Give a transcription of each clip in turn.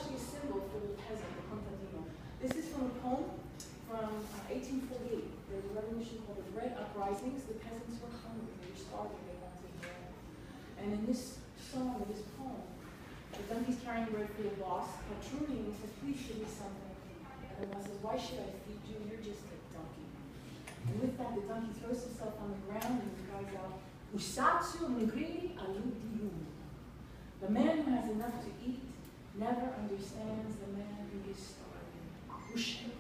actually a symbol for the peasant, the contadino. This is from a poem from 1848. There was a revolution called the Red Uprisings. The peasants were hungry, they were starving, they wanted bread. And in this song, in this poem, the donkey's carrying bread for the boss. Patruni says, please give me something. And the boss says, why should I feed you? You're just a donkey. And with that, the donkey throws himself on the ground and he cries out, Usatsu mungri aludium. The man who has enough to eat never understands the man who is starving. Ushe.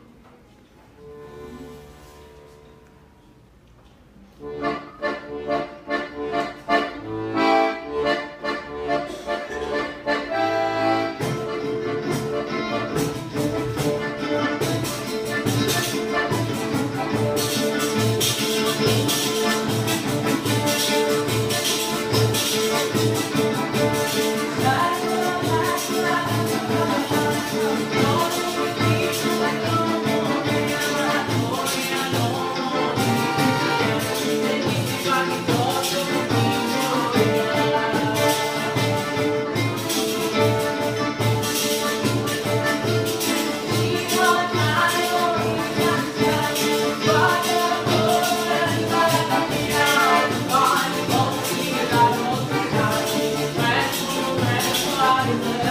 Bye.